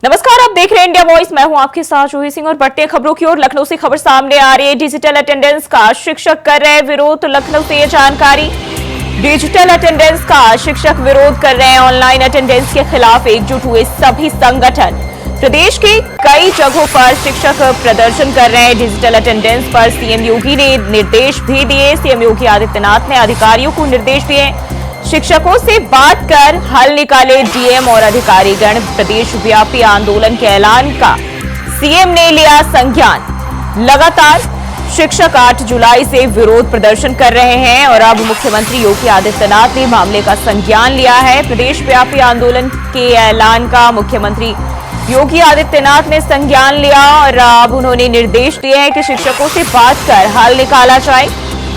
नमस्कार, आप देख रहे हैं इंडिया वॉइस। मैं हूं आपके साथ जूही सिंह और बढ़ते हैं खबरों की ओर। लखनऊ से खबर सामने आ रही है। डिजिटल अटेंडेंस का शिक्षक कर रहे हैं विरोध। तो लखनऊ से ये जानकारी। डिजिटल अटेंडेंस का शिक्षक विरोध कर रहे हैं। ऑनलाइन अटेंडेंस के खिलाफ एकजुट हुए सभी संगठन। प्रदेश के कई जगहों पर शिक्षक प्रदर्शन कर रहे हैं। डिजिटल अटेंडेंस पर सीएम योगी ने निर्देश भी दिए। सीएम योगी आदित्यनाथ ने अधिकारियों को निर्देश दिए, शिक्षकों से बात कर हल निकाले। डीएम और अधिकारीगण। प्रदेश व्यापी आंदोलन के ऐलान का सीएम ने लिया संज्ञान। लगातार शिक्षक 8 जुलाई से विरोध प्रदर्शन कर रहे हैं और अब मुख्यमंत्री योगी आदित्यनाथ ने मामले का संज्ञान लिया है। प्रदेश व्यापी आंदोलन के ऐलान का मुख्यमंत्री योगी आदित्यनाथ ने संज्ञान लिया और अब उन्होंने निर्देश दिए हैं कि शिक्षकों से बात कर हल निकाला जाए।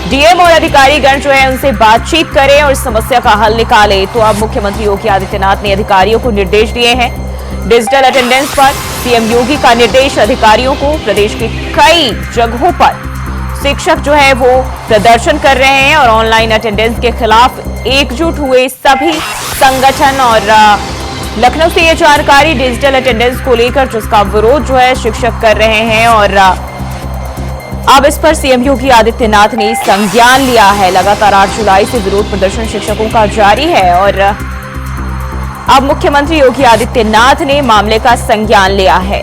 डीएम और अधिकारीगण जो है उनसे बातचीत करें और समस्या का हल निकाले। तो अब मुख्यमंत्री योगी आदित्यनाथ ने अधिकारियों को निर्देश दिए हैं। डिजिटल अटेंडेंस पर सीएम योगी का निर्देश अधिकारियों को। प्रदेश के कई जगहों पर शिक्षक जो है वो प्रदर्शन कर रहे हैं और ऑनलाइन अटेंडेंस के खिलाफ एकजुट हुए सभी संगठन। और लखनऊ से ये जानकारी डिजिटल अटेंडेंस को लेकर जिसका विरोध जो है शिक्षक कर रहे हैं और अब इस पर सीएम योगी आदित्यनाथ ने संज्ञान लिया है। लगातार 8 जुलाई से विरोध प्रदर्शन शिक्षकों का जारी है और अब मुख्यमंत्री योगी आदित्यनाथ ने मामले का संज्ञान लिया है।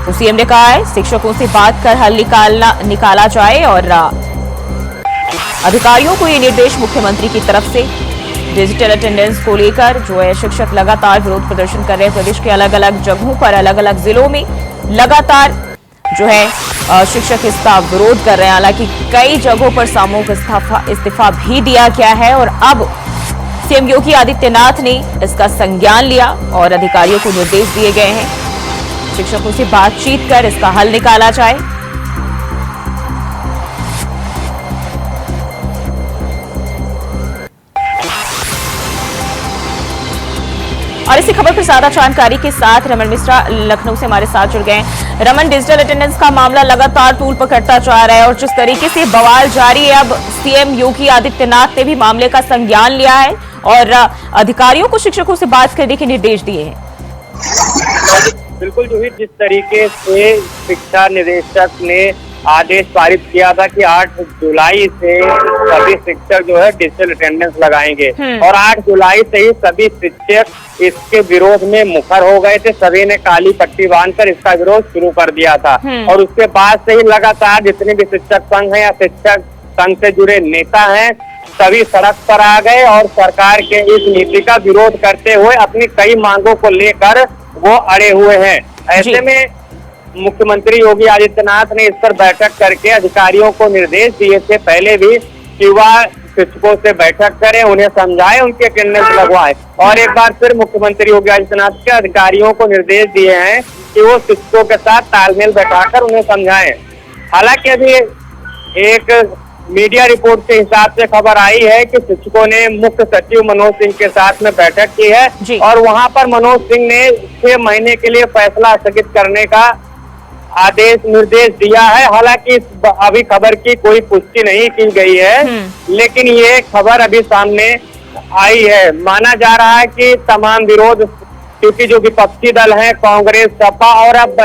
तो सीएम ने कहा है शिक्षकों से बात कर हल निकाला जाए और अधिकारियों को ये निर्देश मुख्यमंत्री की तरफ से। डिजिटल अटेंडेंस को लेकर जो है शिक्षक लगातार विरोध प्रदर्शन कर रहे हैं। प्रदेश के अलग अलग जगहों पर अलग अलग जिलों में लगातार जो है शिक्षक इसका विरोध कर रहे हैं। हालांकि कई जगहों पर सामूहिक इस्तीफा भी दिया गया है और अब सीएम योगी आदित्यनाथ ने इसका संज्ञान लिया और अधिकारियों को निर्देश दिए गए हैं शिक्षकों से बातचीत कर इसका हल निकाला जाए। और इसी खबर पर ज्यादा जानकारी के साथ रमन मिश्रा लखनऊ से हमारे साथ जुड़ गए हैं। रमन, डिजिटल अटेंडेंस का मामला लगातार तूल पकड़ता जा रहा है और जिस तरीके से बवाल जारी है, अब सीएम योगी आदित्यनाथ ने भी मामले का संज्ञान लिया है और अधिकारियों को शिक्षकों से बात करने के निर्देश दिए हैं। बिल्कुल जूही, जिस तरीके से शिक्षा निदेशक ने आदेश पारित किया था कि 8 जुलाई से सभी शिक्षक जो है डिजिटल अटेंडेंस लगाएंगे और 8 जुलाई से ही सभी शिक्षक इसके विरोध में मुखर हो गए थे। सभी ने काली पट्टी बांधकर इसका विरोध शुरू कर दिया था और उसके बाद से ही लगातार जितने भी शिक्षक संघ हैं या शिक्षक संघ से जुड़े नेता हैं सभी सड़क पर आ गए और सरकार के इस नीति का विरोध करते हुए अपनी कई मांगों को लेकर वो अड़े हुए हैं। ऐसे में मुख्यमंत्री योगी आदित्यनाथ ने इस पर बैठक करके अधिकारियों को निर्देश दिए थे पहले भी कि वह शिक्षकों से बैठक करें, उन्हें समझाएं, उनके अटेंडेंस लगवाएं। और एक बार फिर मुख्यमंत्री योगी आदित्यनाथ के अधिकारियों को निर्देश दिए हैं कि वो शिक्षकों के साथ तालमेल बैठाकर उन्हें समझाएं। हालांकि अभी एक मीडिया रिपोर्ट के हिसाब से खबर आई है कि शिक्षकों ने मुख्य सचिव मनोज सिंह के साथ में बैठक की है और वहां पर मनोज सिंह ने 6 महीने के लिए फैसला स्थगित करने का आदेश निर्देश दिया है। हालांकि अभी खबर की कोई पुष्टि नहीं की गई है, लेकिन ये खबर अभी सामने आई है। माना जा रहा है कि तमाम विरोध, क्योंकि जो विपक्षी दल हैं कांग्रेस, सपा और अब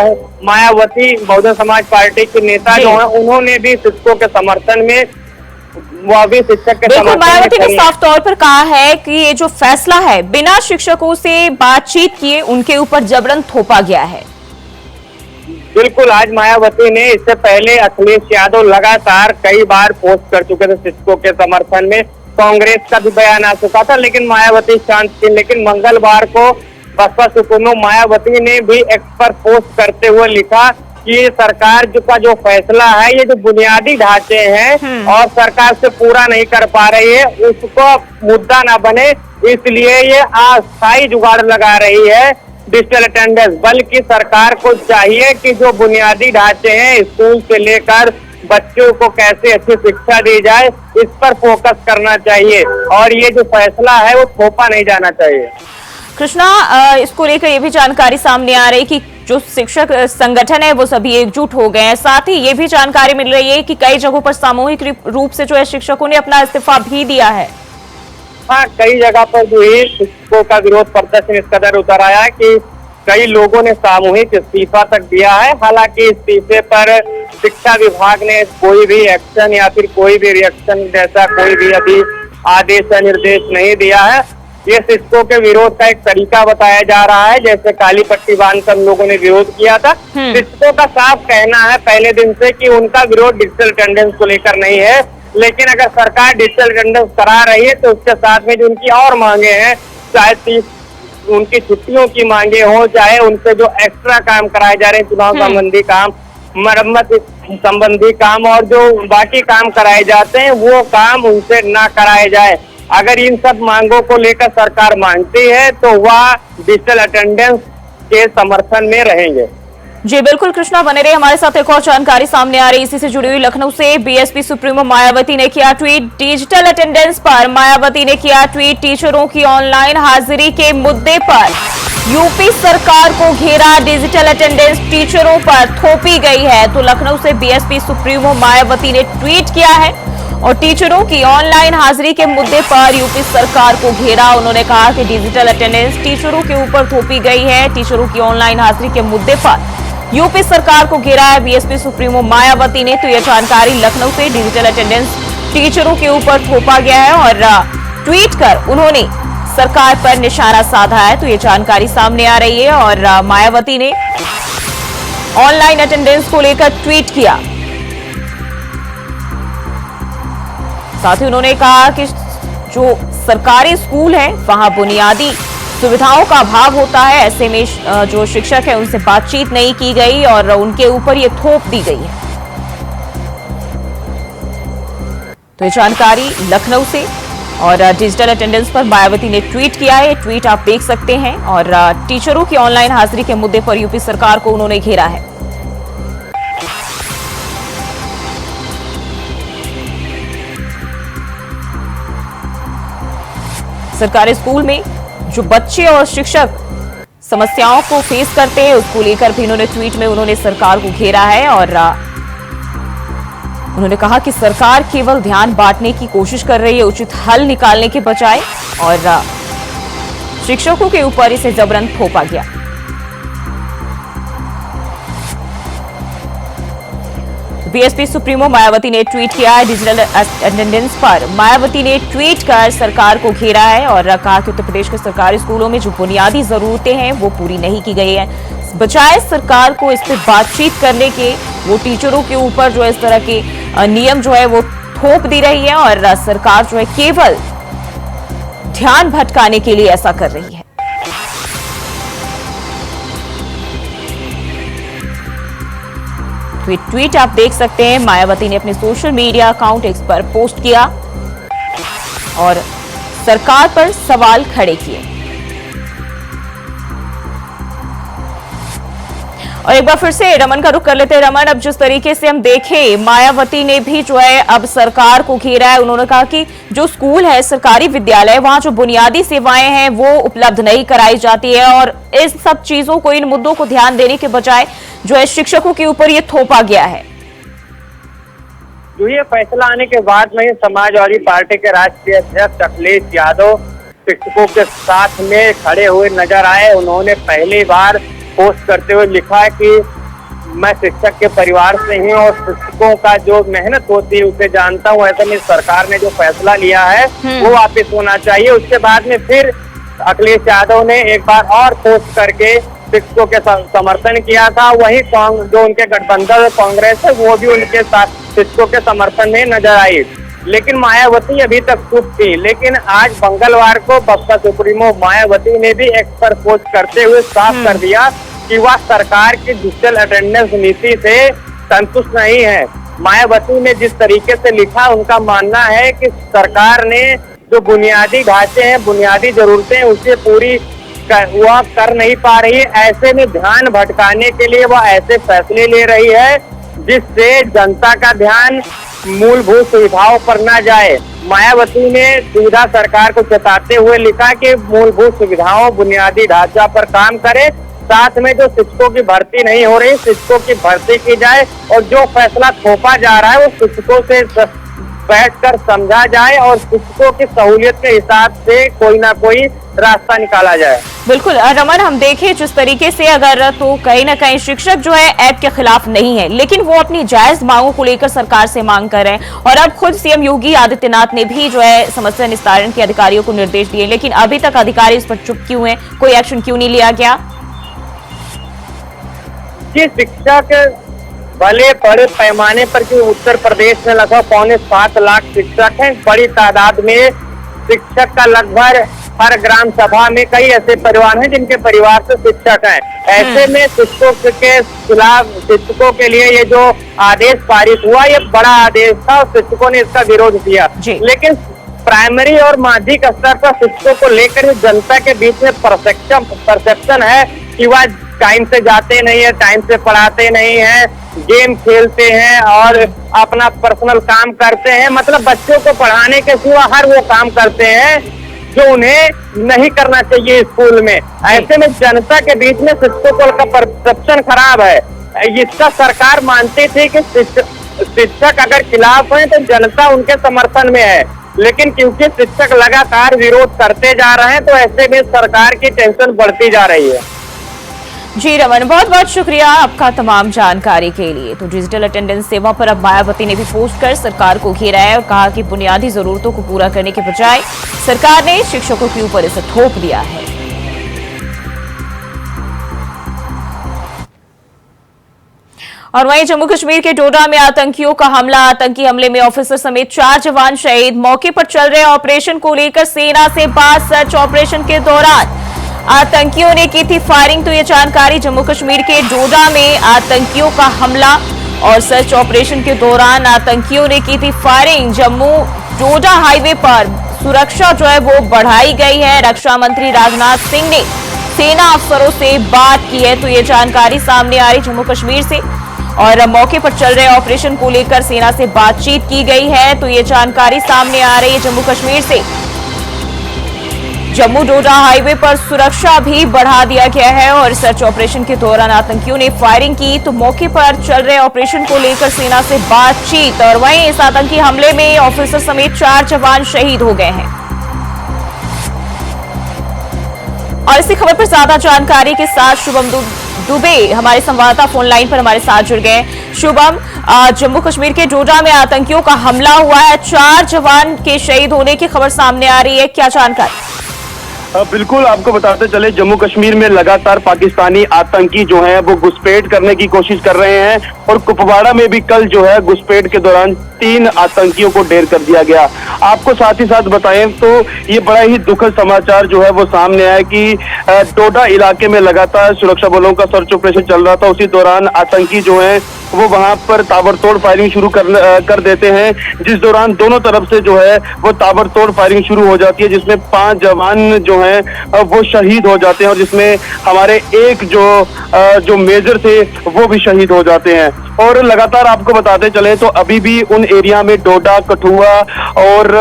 मायावती बहुजन समाज पार्टी के नेता जो हैं उन्होंने भी शिक्षकों के समर्थन में, वो भी शिक्षक के समर्थन में। मायावती ने साफ तौर पर कहा है कि ये जो फैसला है बिना शिक्षकों से बातचीत किए उनके ऊपर जबरन थोपा गया है। बिल्कुल, आज मायावती ने, इससे पहले अखिलेश यादव लगातार कई बार पोस्ट कर चुके थे शिक्षकों के समर्थन में। कांग्रेस का भी बयान आ चुका था लेकिन मायावती शांत थी। लेकिन मंगलवार को बसपा सुप्रीमो मायावती ने भी एक्स पर पोस्ट करते हुए लिखा कि सरकार का जो फैसला है, ये जो बुनियादी ढांचे हैं और सरकार से पूरा नहीं कर पा रही है, उसको मुद्दा ना बने, इसलिए ये अस्थायी जुगाड़ लगा रही है डिजिटल अटेंडेंस। बल्कि सरकार को चाहिए कि जो बुनियादी ढांचे हैं स्कूल से लेकर बच्चों को कैसे अच्छी शिक्षा दी जाए, इस पर फोकस करना चाहिए और ये जो फैसला है वो थोपा नहीं जाना चाहिए। कृष्णा, इसको लेकर ये भी जानकारी सामने आ रही कि जो शिक्षक संगठन है वो सभी एकजुट हो गए हैं। साथ ही ये भी जानकारी मिल रही है कि कई जगहों पर सामूहिक रूप से जो है शिक्षकों ने अपना इस्तीफा भी दिया है। हाँ, कई जगह पर जो है शिक्षकों का विरोध प्रदर्शन इस कदर उतर आया है कि कई लोगों ने सामूहिक इस्तीफा तक दिया है। हालांकि इस्तीफे पर शिक्षा विभाग ने कोई भी एक्शन या फिर कोई भी रिएक्शन जैसा कोई भी अभी आदेश या निर्देश नहीं दिया है। ये शिक्षकों के विरोध का एक तरीका बताया जा रहा है, जैसे काली पट्टी बांधकर लोगों ने विरोध किया था। शिक्षकों का साफ कहना है पहले दिन से कि उनका विरोध डिजिटल अटेंडेंस को लेकर नहीं है, लेकिन अगर सरकार डिजिटल अटेंडेंस करा रही है तो उसके साथ में जो उनकी और मांगे हैं, चाहे 30 उनकी छुट्टियों की मांगे हो, चाहे उनसे जो एक्स्ट्रा काम कराए जा रहे हैं, चुनाव संबंधी काम, मरम्मत संबंधी काम और जो बाकी काम कराए जाते हैं वो काम उनसे ना कराए जाए। अगर इन सब मांगों को लेकर सरकार मानती है तो वह डिजिटल अटेंडेंस के समर्थन में रहेंगे। जी बिल्कुल कृष्णा, बने रहे हमारे साथ। एक और जानकारी सामने आ रही इसी से जुड़ी हुई। लखनऊ से बीएसपी सुप्रीमो मायावती ने किया ट्वीट। डिजिटल अटेंडेंस पर मायावती ने किया ट्वीट। टीचरों की ऑनलाइन हाजिरी के मुद्दे पर यूपी सरकार को घेरा। डिजिटल अटेंडेंस टीचरों पर थोपी गई है। तो लखनऊ से बीएसपी सुप्रीमो मायावती ने ट्वीट किया है और टीचरों की ऑनलाइन हाजिरी के मुद्दे पर यूपी सरकार को घेरा। उन्होंने कहा कि डिजिटल अटेंडेंस टीचरों के ऊपर थोपी गई है। टीचरों की ऑनलाइन हाजिरी के मुद्दे पर यूपी सरकार को घेरा है बीएसपी सुप्रीमो मायावती ने। तो यह जानकारी लखनऊ से डिजिटल अटेंडेंस टीचरों के ऊपर थोपा गया है और ट्वीट कर उन्होंने सरकार पर निशाना साधा है। तो यह जानकारी सामने आ रही है और मायावती ने ऑनलाइन अटेंडेंस को लेकर ट्वीट किया। साथ ही उन्होंने कहा कि जो सरकारी स्कूल है वहां बुनियादी सुविधाओं का अभाव होता है। ऐसे में जो शिक्षक है उनसे बातचीत नहीं की गई और उनके ऊपर ये थोप दी गई है। तो ये जानकारी लखनऊ से और डिजिटल अटेंडेंस पर मायावती ने ट्वीट किया है। ट्वीट आप देख सकते हैं और टीचरों की ऑनलाइन हाजिरी के मुद्दे पर यूपी सरकार को उन्होंने घेरा है। सरकारी स्कूल में जो बच्चे और शिक्षक समस्याओं को फेस करते हैं उसको लेकर भी उन्होंने ट्वीट में उन्होंने सरकार को घेरा है और उन्होंने कहा कि सरकार केवल ध्यान बांटने की कोशिश कर रही है, उचित हल निकालने के बजाय, और शिक्षकों के ऊपर इसे जबरन थोपा गया। बीएसपी सुप्रीमो मायावती ने ट्वीट किया है। डिजिटल अटेंडेंस पर मायावती ने ट्वीट कर सरकार को घेरा है और कहा कि उत्तर प्रदेश के सरकारी स्कूलों में जो बुनियादी जरूरतें हैं वो पूरी नहीं की गई है। बजाय सरकार को इस पर बातचीत करने के वो टीचरों के ऊपर जो है इस तरह के नियम जो है वो थोप दी रही है और सरकार जो है केवल ध्यान भटकाने के लिए ऐसा कर रही है। ट्वीट आप देख सकते हैं मायावती ने अपने सोशल मीडिया अकाउंट एक्स पर पोस्ट किया और सरकार पर सवाल खड़े किए। और एक बार फिर से रमन का रुख कर लेते हैं। रमन, अब जिस तरीके से हम देखें मायावती ने भी जो है अब सरकार को घेरा है। उन्होंने कहा कि जो स्कूल है, सरकारी विद्यालय, वहां जो बुनियादी सेवाएं हैं वो उपलब्ध नहीं कराई जाती है और इस सब चीजों को, इन मुद्दों को ध्यान देने के बजाय जो है शिक्षकों के ऊपर ये थोपा गया है। जो ये फैसला आने के बाद में समाजवादी पार्टी के राष्ट्रीय अध्यक्ष अखिलेश यादव शिक्षकों के साथ में खड़े हुए नजर आए। उन्होंने पहली बार पोस्ट करते हुए लिखा है कि मैं शिक्षक के परिवार से हूँ और शिक्षकों का जो मेहनत होती है उसे जानता हूँ। ऐसे में सरकार ने जो फैसला लिया है वो वापस होना चाहिए। उसके बाद में फिर अखिलेश यादव ने एक बार और पोस्ट करके शिक्षकों के समर्थन किया था। वही जो उनके गठबंधन कांग्रेस है वो भी उनके साथ शिक्षकों के समर्थन में नजर आई। लेकिन मायावती अभी तक चुप थी। लेकिन आज मंगलवार को बसपा सुप्रीमो मायावती ने भी एक्स पर पोस्ट करते हुए साफ कर दिया कि वह सरकार की डिजिटल अटेंडेंस नीति से संतुष्ट नहीं है। मायावती ने जिस तरीके से लिखा, उनका मानना है कि सरकार ने जो बुनियादी ढांचे हैं, बुनियादी जरूरतें उसे पूरी वह कर नहीं पा रही है। ऐसे में ध्यान भटकाने के लिए वह ऐसे फैसले ले रही है जिससे जनता का ध्यान मूलभूत सुविधाओं पर न जाए। मायावती ने सीधा सरकार को चेताते हुए लिखा कि मूलभूत सुविधाओं, बुनियादी ढांचा पर काम करे साथ में जो शिक्षकों की भर्ती नहीं हो रही, शिक्षकों की भर्ती की जाए और जो फैसला थोपा जा रहा है वो शिक्षकों से बैठकर समझा जाए और शिक्षकों की सहूलियत के हिसाब से कोई ना कोई रास्ता निकाला जाए। बिल्कुल रमन, हम देखें जिस तरीके से अगर तो कहीं ना कहीं शिक्षक जो है एक्ट के खिलाफ नहीं है, लेकिन वो अपनी जायज मांगों को लेकर सरकार से मांग कर रहे हैं और अब खुद सीएम योगी आदित्यनाथ ने भी जो है समस्या निस्तारण के अधिकारियों को निर्देश दिए, लेकिन अभी तक अधिकारी इस पर चुप क्यों हैं? कोई एक्शन क्यों नहीं लिया गया? जी, शिक्षक भले बड़े पैमाने पर जो उत्तर प्रदेश में लगभग 6.25 लाख शिक्षक हैं, बड़ी तादाद में शिक्षक का लगभग हर ग्राम सभा में कई ऐसे परिवार हैं जिनके परिवार से शिक्षक हैं। ऐसे में शिक्षकों के खिलाफ, शिक्षकों के लिए ये जो आदेश पारित हुआ ये बड़ा आदेश था और शिक्षकों ने इसका विरोध किया। लेकिन प्राइमरी और माध्यमिक स्तर पर शिक्षकों को लेकर जनता के बीच में परसेप्शन है कि वह टाइम से जाते नहीं है, टाइम से पढ़ाते नहीं है, गेम खेलते हैं और अपना पर्सनल काम करते हैं, मतलब बच्चों को पढ़ाने के सिवा हर वो काम करते हैं जो उन्हें नहीं करना चाहिए स्कूल में। ऐसे में जनता के बीच में शिक्षकों का परसेप्शन खराब है। इसका सरकार मानती थी कि शिक्षक अगर खिलाफ हैं तो जनता उनके समर्थन में है, लेकिन क्योंकि शिक्षक लगातार विरोध करते जा रहे हैं तो ऐसे में सरकार की टेंशन बढ़ती जा रही है। जी रमन, बहुत बहुत शुक्रिया आपका तमाम जानकारी के लिए। तो डिजिटल अटेंडेंस सेवा पर अब मायावती ने भी पोस्ट कर सरकार को घेरा है और कहा कि बुनियादी जरूरतों को पूरा करने के बजाय सरकार ने शिक्षकों के ऊपर इसे थोप दिया है। और वहीं जम्मू कश्मीर के डोडा में आतंकियों का हमला, आतंकी हमले में ऑफिसर समेत 4 जवान शहीद। मौके पर चल रहे ऑपरेशन को लेकर सेना से बात। सर्च ऑपरेशन के दौरान आतंकियों ने की थी फायरिंग। तो ये जानकारी, जम्मू कश्मीर के डोडा में आतंकियों का हमला और सर्च ऑपरेशन के दौरान आतंकियों ने की थी फायरिंग। जम्मू डोडा हाईवे पर सुरक्षा जो है वो बढ़ाई गई है। रक्षा मंत्री राजनाथ सिंह ने सेना अफसरों से बात की है। तो ये जानकारी सामने आ रही जम्मू कश्मीर से और मौके पर चल रहे ऑपरेशन को लेकर सेना से बातचीत की गई है। तो ये जानकारी सामने आ रही है जम्मू कश्मीर से। जम्मू डोडा हाईवे पर सुरक्षा भी बढ़ा दिया गया है और सर्च ऑपरेशन के दौरान आतंकियों ने फायरिंग की। तो मौके पर चल रहे ऑपरेशन को लेकर सेना से बातचीत। और वहीं इस आतंकी हमले में ऑफिसर समेत 4 जवान शहीद हो गए हैं। और इसी खबर पर ज्यादा जानकारी के साथ शुभम दुबे हमारे संवाददाता फोन लाइन पर हमारे साथ जुड़ गए। शुभम, जम्मू कश्मीर के डोडा में आतंकियों का हमला हुआ है, 4 जवान के शहीद होने की खबर सामने आ रही है, क्या जानकारी? बिल्कुल, आपको बताते चले जम्मू कश्मीर में लगातार पाकिस्तानी आतंकी जो हैं वो घुसपैठ करने की कोशिश कर रहे हैं और कुपवाड़ा में भी कल जो है घुसपैठ के दौरान 3 आतंकियों को ढेर कर दिया गया। आपको साथ ही साथ बताएं तो ये बड़ा ही दुखद समाचार जो है वो सामने आया कि डोडा इलाके में लगातार सुरक्षा बलों का सर्च ऑपरेशन चल रहा था। उसी दौरान आतंकी जो है वो वहां पर ताबड़तोड़ फायरिंग शुरू कर देते हैं, जिस दौरान दोनों तरफ से जो है वो ताबड़तोड़ फायरिंग शुरू हो जाती है, जिसमें 5 जवान जो हैं वो शहीद हो जाते हैं और जिसमें हमारे एक जो मेजर थे वो भी शहीद हो जाते हैं। और लगातार आपको बताते चले तो अभी भी उन एरिया में डोडा, कठुआ और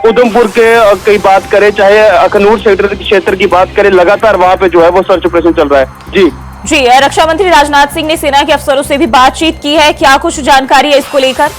उधमपुर की बात करें, चाहे अखनूर क्षेत्र की बात करें, लगातार वहां पे जो है वो सर्च ऑपरेशन चल रहा है। जी, रक्षा मंत्री राजनाथ सिंह ने सेना के अफसरों से भी बातचीत की है, क्या कुछ जानकारी है इसको लेकर?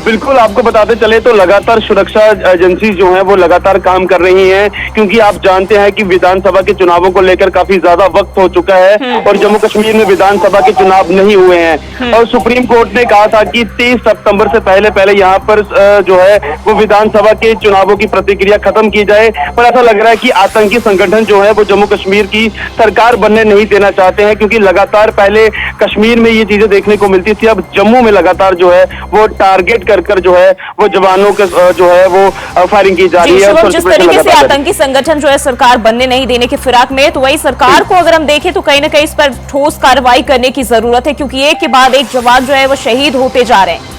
बिल्कुल, आपको बताते चले तो लगातार सुरक्षा एजेंसी जो है वो लगातार काम कर रही हैं, क्योंकि आप जानते हैं कि विधानसभा के चुनावों को लेकर काफी ज्यादा वक्त हो चुका है और जम्मू कश्मीर में विधानसभा के चुनाव नहीं हुए हैं और सुप्रीम कोर्ट ने कहा था कि 30 सितंबर से पहले यहाँ पर जो है वो विधानसभा के चुनावों की प्रतिक्रिया खत्म की जाए। पर ऐसा लग रहा है कि आतंकी संगठन जो है वो जम्मू कश्मीर की सरकार बनने नहीं देना चाहते हैं, क्योंकि लगातार पहले कश्मीर में ये चीजें देखने को मिलती थी, अब जम्मू में लगातार जो है वो टारगेट कर जो है वो जवानों के जो है वो फायरिंग की जा रही है। जिस तरीके से आतंकी संगठन जो है सरकार बनने नहीं देने की फिराक में, तो वही सरकार को अगर हम देखें तो कहीं ना कहीं इस पर ठोस कार्रवाई करने की जरूरत है, क्योंकि एक के बाद एक जवान जो है वो शहीद होते जा रहे हैं।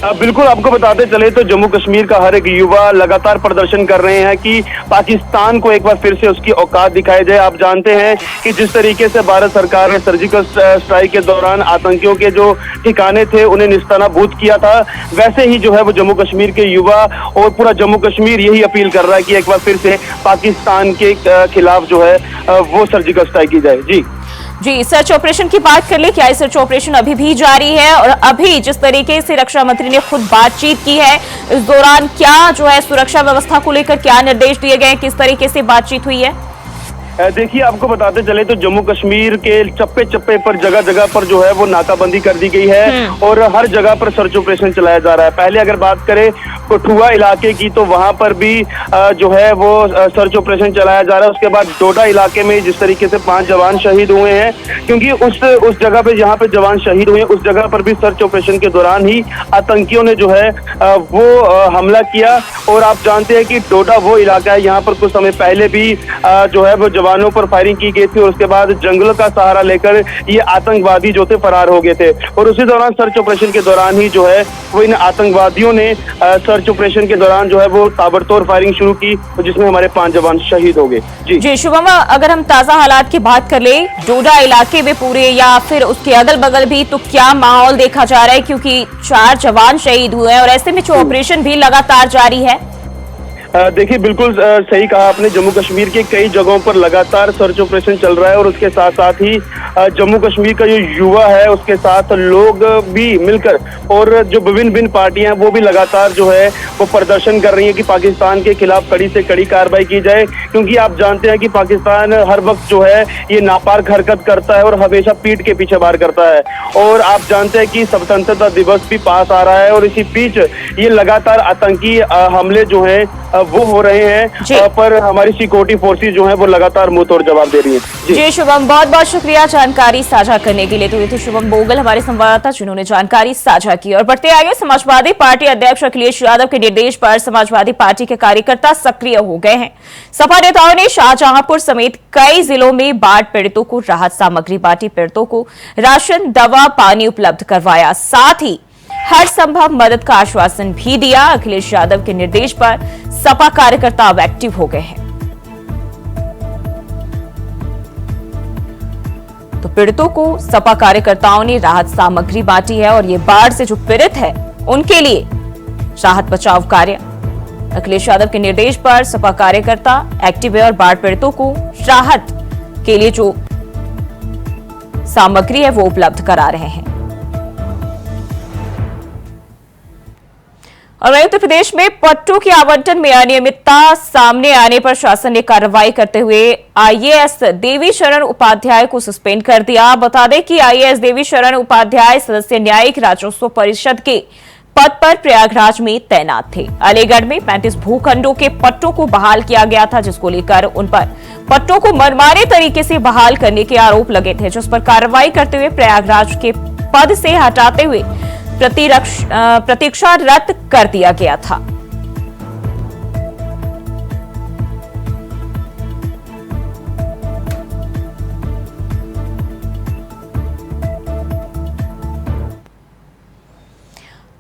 बिल्कुल, आपको बताते चले तो जम्मू कश्मीर का हर एक युवा लगातार प्रदर्शन कर रहे हैं कि पाकिस्तान को एक बार फिर से उसकी औकात दिखाई जाए। आप जानते हैं कि जिस तरीके से भारत सरकार ने सर्जिकल स्ट्राइक के दौरान आतंकियों के जो ठिकाने थे उन्हें निस्तानाबूद किया था, वैसे ही जो है वो जम्मू कश्मीर के युवा और पूरा जम्मू कश्मीर यही अपील कर रहा है कि एक बार फिर से पाकिस्तान के खिलाफ जो है वो सर्जिकल स्ट्राइक की जाए। जी, सर्च ऑपरेशन की बात कर ले, क्या ये सर्च ऑपरेशन अभी भी जारी है? और अभी जिस तरीके से रक्षा मंत्री ने खुद बातचीत की है, इस दौरान क्या जो है सुरक्षा व्यवस्था को लेकर क्या निर्देश दिए गए, किस तरीके से बातचीत हुई है? देखिए, आपको बताते चले तो जम्मू कश्मीर के चप्पे चप्पे पर जगह जगह पर जो है वो नाकाबंदी कर दी गई है और हर जगह पर सर्च ऑपरेशन चलाया जा रहा है। पहले अगर बात करें कठुआ इलाके की तो वहां पर भी जो है वो सर्च ऑपरेशन चलाया जा रहा है। उसके बाद डोडा इलाके में जिस तरीके से 5 जवान शहीद हुए हैं, क्योंकि उस जगह पे जहां पे जवान शहीद हुए उस जगह पर भी सर्च ऑपरेशन के दौरान ही आतंकियों ने जो है वो हमला किया। और आप जानते हैं कि डोडा वो इलाका है, यहाँ पर कुछ समय पहले भी जो है वो जवानों पर फायरिंग की गई थी और उसके बाद जंगलों का सहारा लेकर ये आतंकवादी जो थे फरार हो गए थे। और उसी दौरान सर्च ऑपरेशन के दौरान ही जो है वो इन आतंकवादियों ने सर्च ऑपरेशन के दौरान जो है वो ताबड़तोड़ फायरिंग शुरू की, जिसमें हमारे 5 जवान शहीद हो गए। जी शुभम, अगर हम ताजा हालात की बात कर ले डोडा इलाके में पूरे या फिर उसके अगल बगल भी, तो क्या माहौल देखा जा रहा है? क्योंकि 4 जवान शहीद हुए हैं और ऐसे में जो ऑपरेशन भी लगातार जारी है। देखिए, बिल्कुल सही कहा आपने। जम्मू कश्मीर के कई जगहों पर लगातार सर्च ऑपरेशन चल रहा है और उसके साथ साथ ही जम्मू कश्मीर का जो युवा है उसके साथ लोग भी मिलकर और जो विभिन्न पार्टियां हैं वो भी लगातार जो है वो प्रदर्शन कर रही है कि पाकिस्तान के खिलाफ कड़ी से कड़ी कार्रवाई की जाए। क्योंकि आप जानते हैं कि पाकिस्तान हर वक्त जो है ये नापाक हरकत करता है और हमेशा पीठ के पीछे वार करता है। और आप जानते हैं कि स्वतंत्रता दिवस भी पास आ रहा है और इसी बीच ये लगातार आतंकी हमले जो है वो हो रहे हैं, पर हमारी सिक्योरिटी फोर्सेस जो है वो लगातार मुंह तोड़ जवाब दे रही है। जी शुभम, बहुत बहुत शुक्रिया जानकारी साझा करने के लिए। तो ये थे शुभम बोगल हमारे संवाददाता जिन्होंने जानकारी साझा की। और बढ़ते आगे, समाजवादी पार्टी अध्यक्ष अखिलेश यादव के निर्देश पर समाजवादी पार्टी के कार्यकर्ता सक्रिय हो गए हैं। सपा नेताओं ने शाहजहांपुर समेत कई जिलों में बाढ़ पीड़ितों को राहत सामग्री बांटी, पीड़ितों को राशन, दवा, पानी उपलब्ध करवाया, साथ ही हर संभव मदद का आश्वासन भी दिया। अखिलेश यादव के निर्देश पर सपा कार्यकर्ता अब एक्टिव हो गए हैं। तो पीड़ितों को सपा कार्यकर्ताओं ने राहत सामग्री बांटी है और ये बाढ़ से जो पीड़ित है उनके लिए राहत बचाव कार्य। अखिलेश यादव के निर्देश पर सपा कार्यकर्ता एक्टिव है और बाढ़ पीड़ितों को राहत के लिए जो सामग्री है वो उपलब्ध करा रहे हैं। और उत्तर प्रदेश में पट्टों के आवंटन में अनियमितता सामने आने पर शासन ने कार्रवाई करते हुए आईएएस देवी शरण उपाध्याय को सस्पेंड कर दिया। बता दें कि आईएएस देवी शरण उपाध्याय सदस्य न्यायिक राजस्व परिषद के पद पर प्रयागराज में तैनात थे। अलीगढ़ में 35 भूखंडों के पट्टों को बहाल किया गया था, जिसको लेकर उन पर पट्टों को मनमाने तरीके से बहाल करने के आरोप लगे थे, जिस पर कार्रवाई करते हुए प्रयागराज के पद से हटाते हुए प्रतीक्षा रद्द कर दिया गया था।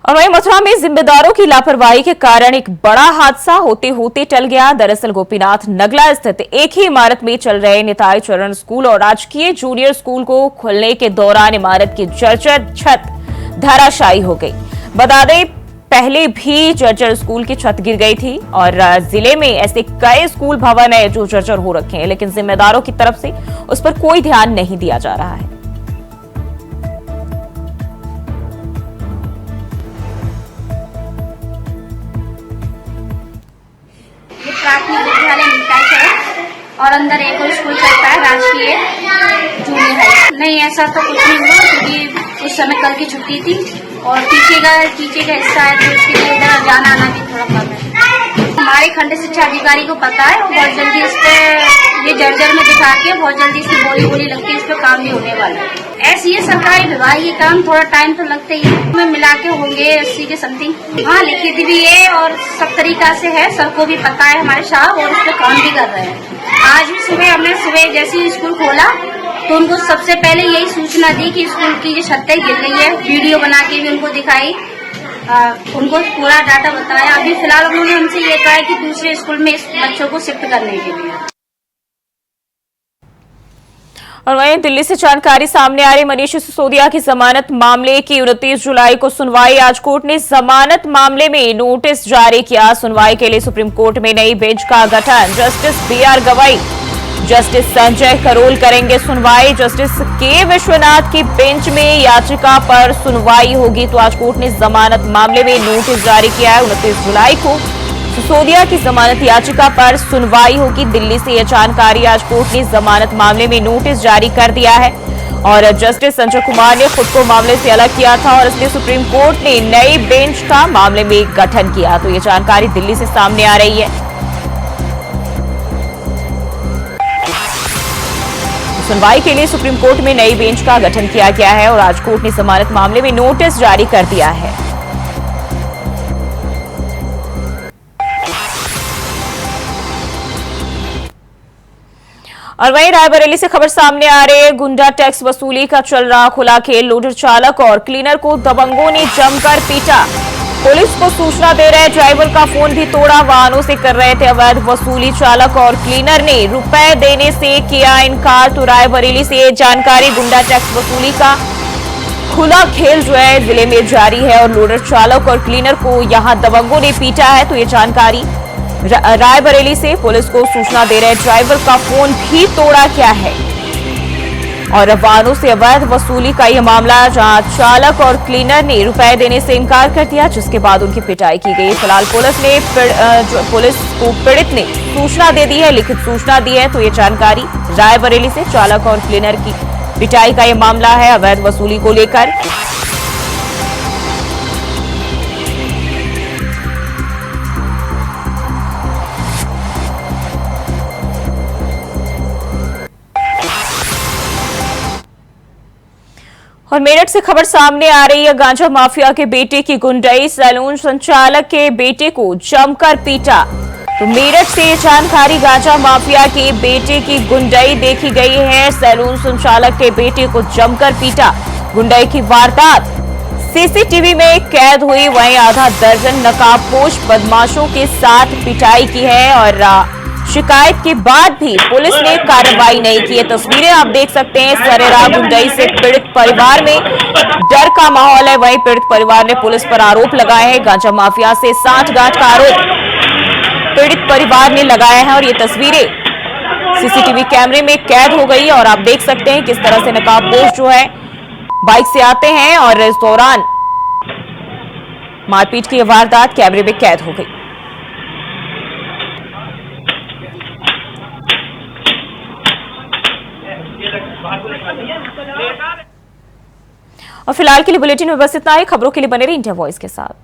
और वहीं मथुरा में जिम्मेदारों की लापरवाही के कारण एक बड़ा हादसा होते होते टल गया। दरअसल गोपीनाथ नगला स्थित एक ही इमारत में चल रहे निताई चरण स्कूल और राजकीय जूनियर स्कूल को खोलने के दौरान इमारत की जर्जर छत धराशायी हो गई। बता दें, पहले भी जर्जर स्कूल की छत गिर गई थी और जिले में ऐसे कई स्कूल भवन है जो जर्जर हो रखे हैं, लेकिन जिम्मेदारों की तरफ से उस पर कोई ध्यान नहीं दिया जा रहा है। ये प्राथमिक विद्यालय निताई चरण और अंदर एक और स्कूल चलता है राजकीय जूनियर हाई। नहीं, ऐसा तो कुछ नहीं हुआ क्योंकि उस समय कल की छुट्टी थी और पीछे का हिस्सा है तो उसके लिए इधर जाना आना भी थोड़ा कम है। हमारे खंड शिक्षा अधिकारी को पता है और बहुत जल्दी इस पे ये जर्जर में दिखा के बहुत जल्दी इसकी बोली लग के इस पे काम भी होने वाला है। ऐसे ये सरकारी विभागीय काम थोड़ा टाइम तो लगता ही है, में मिला के होंगे 80 के समथिंग। हाँ, लिखित भी है और सब तरीका से है, सबको भी पता है हमारे साहब और उस पर काम भी कर रहे हैं। आज भी सुबह जैसे ही स्कूल खोला तो उनको सबसे पहले यही सूचना दी कि स्कूल की जो छतें गिर गई है, वीडियो बना के भी उनको दिखाई उनको पूरा डाटा बताया। अभी फिलहाल उन्होंने हमसे ये कहा है कि दूसरे स्कूल में इस बच्चों को शिफ्ट करने के लिए। और वहीं दिल्ली से जानकारी सामने आ रही, मनीष सिसोदिया की जमानत मामले की 29 जुलाई को सुनवाई। आज कोर्ट ने जमानत मामले में नोटिस जारी किया। सुनवाई के लिए सुप्रीम कोर्ट में नई बेंच का गठन। Justice BR Gavai, justice Sanjay Karol करेंगे सुनवाई। जस्टिस के विश्वनाथ की बेंच में याचिका पर सुनवाई होगी। तो आज कोर्ट ने जमानत मामले में नोटिस जारी किया है। 29 जुलाई को सिसोदिया की जमानत याचिका पर सुनवाई होगी। दिल्ली से यह जानकारी आज कोर्ट ने जमानत मामले में नोटिस जारी कर दिया है। और जस्टिस संजय कुमार ने खुद को मामले से अलग किया था और इसलिए सुप्रीम कोर्ट ने नई बेंच का मामले में गठन किया। तो यह जानकारी दिल्ली से सामने आ रही है। सुनवाई के लिए सुप्रीम कोर्ट में नई बेंच का गठन किया गया है और आज कोर्ट ने जमानत मामले में नोटिस जारी कर दिया है। और वहीं रायबरेली से खबर सामने आ रही है। गुंडा टैक्स वसूली का चल रहा खुला खेल। लोडर चालक और क्लीनर को दबंगों ने जमकर पीटा। पुलिस को सूचना दे रहे ड्राइवर का फोन भी तोड़ा। वाहनों से कर रहे थे अवैध वसूली। चालक और क्लीनर ने रुपए देने से किया इनकार। तो रायबरेली से जानकारी, गुंडा टैक्स वसूली का खुला खेल जो है जिले में जारी है और लोडर चालक और क्लीनर को यहां दबंगों ने पीटा है। तो ये जानकारी रायबरेली से, पुलिस को सूचना दे रहे ड्राइवर का फोन भी तोड़ा गया है। और वाहनों से अवैध वसूली का यह मामला, जहां चालक और क्लीनर ने रुपए देने से इनकार कर दिया, जिसके बाद उनकी पिटाई की गई। फिलहाल पुलिस को पीड़ित ने सूचना दे दी है, लिखित सूचना दी है। तो ये जानकारी रायबरेली से, चालक और क्लीनर की पिटाई का यह मामला है अवैध वसूली को लेकर। और मेरठ से खबर सामने आ रही है। गांजा माफिया के बेटे की गुंडई, सैलून संचालक के बेटे को जमकर पीटा। तो मेरठ से जानकारी, गांजा माफिया के बेटे की गुंडई देखी गई है। सैलून संचालक के बेटे को जमकर पीटा। गुंडई की वारदात सीसीटीवी में कैद हुई। वहीं आधा दर्जन नकाबपोश बदमाशों के साथ पिटाई की है और शिकायत के बाद भी पुलिस ने कार्रवाई नहीं की है। तस्वीरें आप देख सकते हैं। सरेराम गुंडई से पीड़ित परिवार में डर का माहौल है। वहीं पीड़ित परिवार ने पुलिस पर आरोप लगाए हैं। गांजा माफिया से सांठगांठ का आरोप पीड़ित परिवार ने लगाया है और ये तस्वीरें सीसीटीवी कैमरे में कैद हो गई और आप देख सकते हैं किस तरह से नकाबपोश जो है बाइक से आते हैं और इस दौरान मारपीट की वारदात कैमरे में कैद हो गई। और फिलहाल के लिए बुलेटिन में बस इतना ही। खबरों के लिए बने रहिए इंडिया वॉइस के साथ।